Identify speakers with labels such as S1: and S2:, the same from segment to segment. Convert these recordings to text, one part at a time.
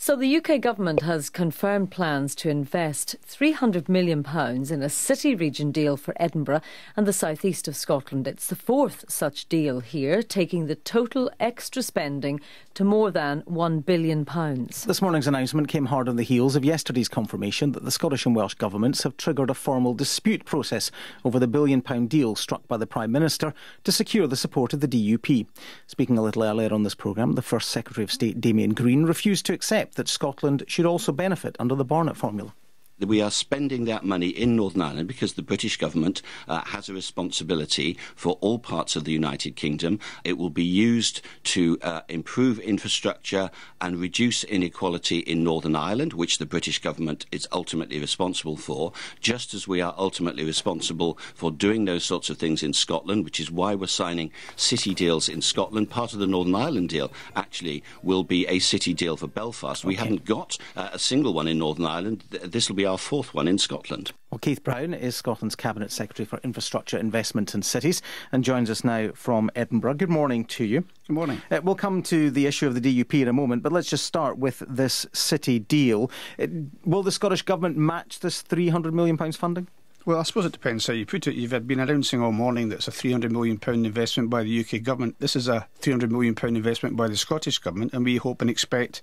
S1: So the UK government has confirmed plans to invest £300 million in a city region deal for Edinburgh and the southeast of Scotland. It's the fourth such deal here, taking the total extra spending to more than £1 billion.
S2: This morning's announcement came hard on the heels of yesterday's confirmation that the Scottish and Welsh governments have triggered a formal dispute process over the £1 billion deal struck by the Prime Minister to secure the support of the DUP. Speaking a little earlier on this programme, the First Secretary of State, Damien Green, refused to accept that Scotland should also benefit under the Barnett formula.
S3: We are spending that money in Northern Ireland because the British government has a responsibility for all parts of the United Kingdom. It will be used to improve infrastructure and reduce inequality in Northern Ireland, which the British government is ultimately responsible for, just as we are ultimately responsible for doing those sorts of things in Scotland, which is why we're signing city deals in Scotland. Part of the Northern Ireland deal actually will be a city deal for Belfast. We haven't got a single one in Northern Ireland. This will be our fourth one in Scotland.
S2: Well, Keith Brown is Scotland's Cabinet Secretary for Infrastructure, Investment and Cities and joins us now from Edinburgh. Good morning to you.
S4: Good morning.
S2: We'll come to the issue of the DUP in a moment, but let's just start with this city deal. Will the Scottish Government match this £300 million funding?
S4: Well, I suppose it depends how you put it. You've been announcing all morning that it's a £300 million investment by the UK government. This is a £300 million investment by the Scottish government, and we hope and expect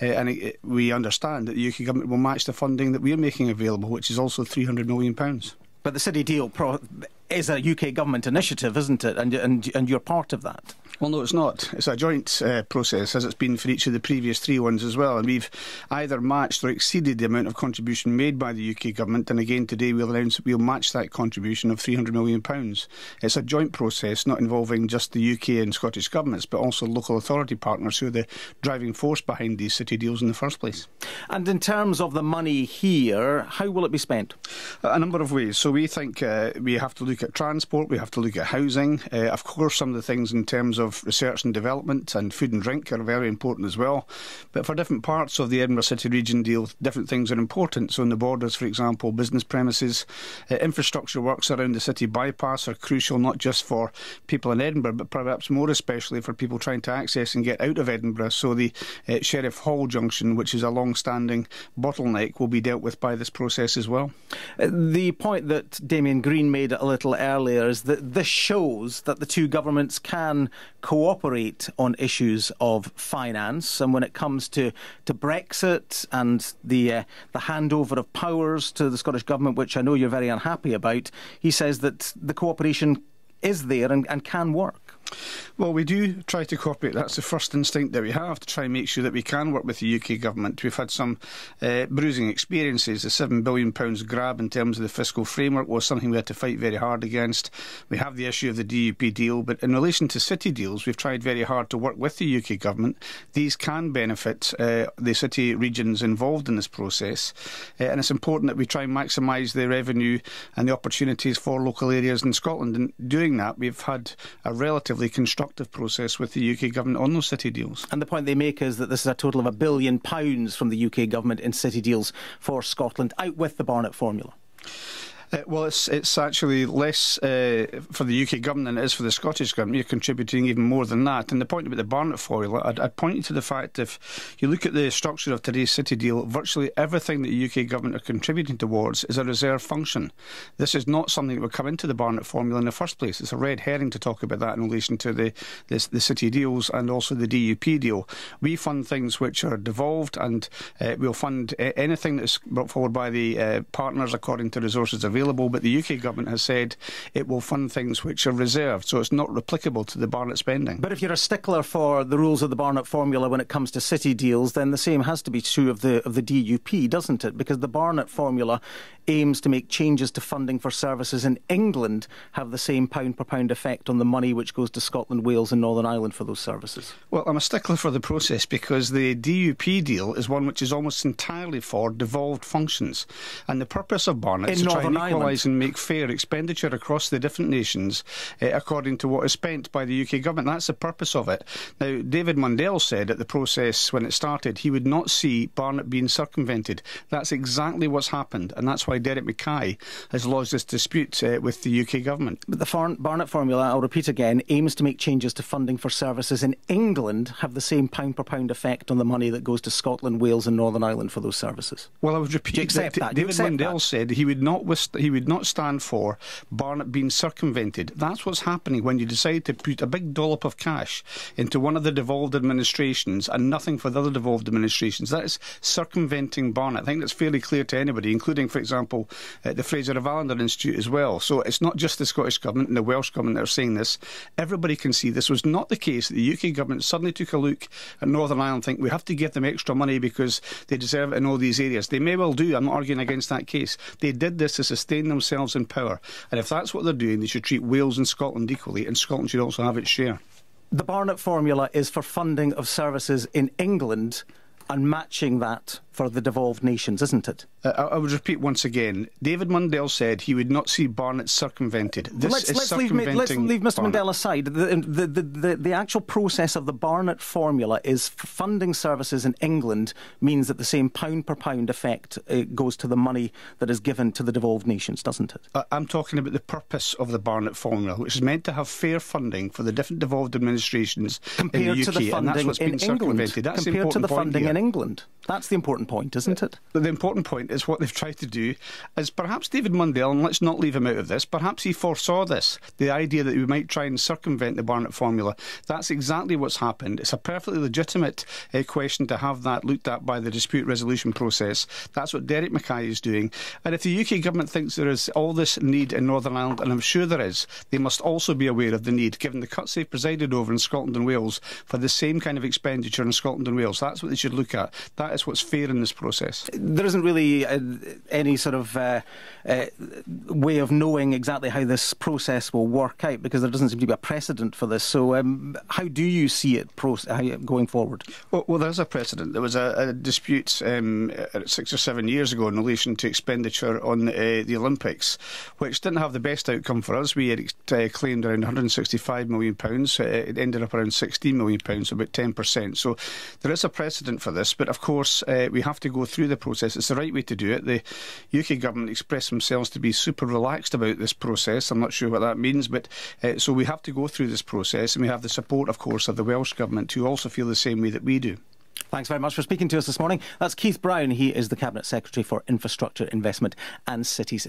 S4: we understand that the UK government will match the funding that we're making available, which is also £300 million.
S2: But the city deal is a UK government initiative, isn't it? And you're part of that.
S4: Well, no, it's not. It's a joint process, as it's been for each of the previous three ones as well. And we've either matched or exceeded the amount of contribution made by the UK government. And again, today we'll announce that we'll match that contribution of £300 million. It's a joint process, not involving just the UK and Scottish governments, but also local authority partners who are the driving force behind these city deals in the first place.
S2: And in terms of the money here, how will it be spent?
S4: A number of ways. So we think we have to look at transport, we have to look at housing. Of course, some of the things in terms of research and development and food and drink are very important as well. But for different parts of the Edinburgh City Region deal, different things are important. So in the borders, for example, business premises, infrastructure works around the city bypass are crucial, not just for people in Edinburgh, but perhaps more especially for people trying to access and get out of Edinburgh. So the Sheriff Hall junction, which is a long-standing bottleneck, will be dealt with by this process as well.
S2: The point that Damien Green made a little earlier is that this shows that the two governments can cooperate on issues of finance, and when it comes to Brexit and the handover of powers to the Scottish Government, which I know you're very unhappy about, he says that the cooperation is there and can work.
S4: Well, we do try to cooperate. That's the first instinct that we have, to try and make sure that we can work with the UK government. We've had some bruising experiences. The £7 billion grab in terms of the fiscal framework was something we had to fight very hard against. We have the issue of the DUP deal, but in relation to city deals, we've tried very hard to work with the UK government. These can benefit the city regions involved in this process, and it's important that we try and maximise the revenue and the opportunities for local areas in Scotland. And doing that, we've had a relatively constructive process with the UK government on those city deals.
S2: And the point they make is that this is a total of £1 billion from the UK government in city deals for Scotland, out with the Barnett formula.
S4: Well, it's actually less for the UK government than it is for the Scottish government. You're contributing even more than that. And the point about the Barnett formula, I'd point you to the fact that if you look at the structure of today's city deal, virtually everything that the UK government are contributing towards is a reserve function. This is not something that would come into the Barnett formula in the first place. It's a red herring to talk about that in relation to the city deals and also the DUP deal. We fund things which are devolved, and we'll fund anything that's brought forward by the partners according to resources available. But the UK government has said it will fund things which are reserved, so it's not replicable to the Barnett spending.
S2: But if you're a stickler for the rules of the Barnett formula when it comes to city deals, then the same has to be true of the DUP, doesn't it? Because the Barnett formula aims to make changes to funding for services in England have the same pound-per-pound effect on the money which goes to Scotland, Wales and Northern Ireland for those services.
S4: Well, I'm a stickler for the process because the DUP deal is one which is almost entirely for devolved functions. And the purpose of Barnett is to try and equalise and make fair expenditure across the different nations according to what is spent by the UK government. That's the purpose of it. Now, David Mundell said at the process when it started he would not see Barnett being circumvented. That's exactly what's happened, and that's why Derek Mackay has lodged this dispute with the UK government.
S2: But the Barnett formula, I'll repeat again, aims to make changes to funding for services in England have the same pound-per-pound effect on the money that goes to Scotland, Wales and Northern Ireland for those services.
S4: Well, I would repeat that. David Mundell said he would not stand for Barnett being circumvented. That's what's happening when you decide to put a big dollop of cash into one of the devolved administrations and nothing for the other devolved administrations. That is circumventing Barnett. I think that's fairly clear to anybody, including, for example, the Fraser of Allender Institute as well. So it's not just the Scottish Government and the Welsh Government that are saying this. Everybody can see this was not the case. The UK Government suddenly took a look at Northern Ireland and think we have to give them extra money because they deserve it in all these areas. They may well do. I'm not arguing against that case. They did this to sustain themselves in power. And if that's what they're doing, they should treat Wales and Scotland equally, and Scotland should also have its share.
S2: The Barnett formula is for funding of services in England and matching that for the devolved nations, isn't it?
S4: I would repeat once again, David Mundell said he would not see Barnett circumvented.
S2: Let's leave Mr Mundell aside. The actual process of the Barnett formula is funding services in England means that the same pound-per-pound effect goes to the money that is given to the devolved nations, doesn't it?
S4: I'm talking about the purpose of the Barnett formula, which is meant to have fair funding for the different devolved administrations
S2: compared
S4: in the UK,
S2: to the funding
S4: and that's what's been circumvented. That's
S2: compared to the funding
S4: here.
S2: in England. That's the important point, isn't it?
S4: The important point is what they've tried to do is perhaps David Mundell, and let's not leave him out of this, perhaps he foresaw this, the idea that we might try and circumvent the Barnett formula. That's exactly what's happened. It's a perfectly legitimate question to have that looked at by the dispute resolution process. That's what Derek Mackay is doing. And if the UK government thinks there is all this need in Northern Ireland, and I'm sure there is, they must also be aware of the need, given the cuts they've presided over in Scotland and Wales, for the same kind of expenditure in Scotland and Wales. That's what they should look at. That is what's fair in this process.
S2: There isn't really any sort of way of knowing exactly how this process will work out, because there doesn't seem to be a precedent for this. So how do you see it going forward?
S4: Well, there's a precedent. There was a dispute 6 or 7 years ago in relation to expenditure on the Olympics, which didn't have the best outcome for us. We had claimed around £165 million. It ended up around £16 million, so about 10%. So there is a precedent for this, but of course we have to go through the process. It's the right way to do it. The UK government expressed themselves to be super relaxed about this process. I'm not sure what that means, but so we have to go through this process, and we have the support, of course, of the Welsh government, who also feel the same way that we do.
S2: Thanks very much for speaking to us this morning. That's Keith Brown. He is the Cabinet Secretary for Infrastructure, Investment and Cities.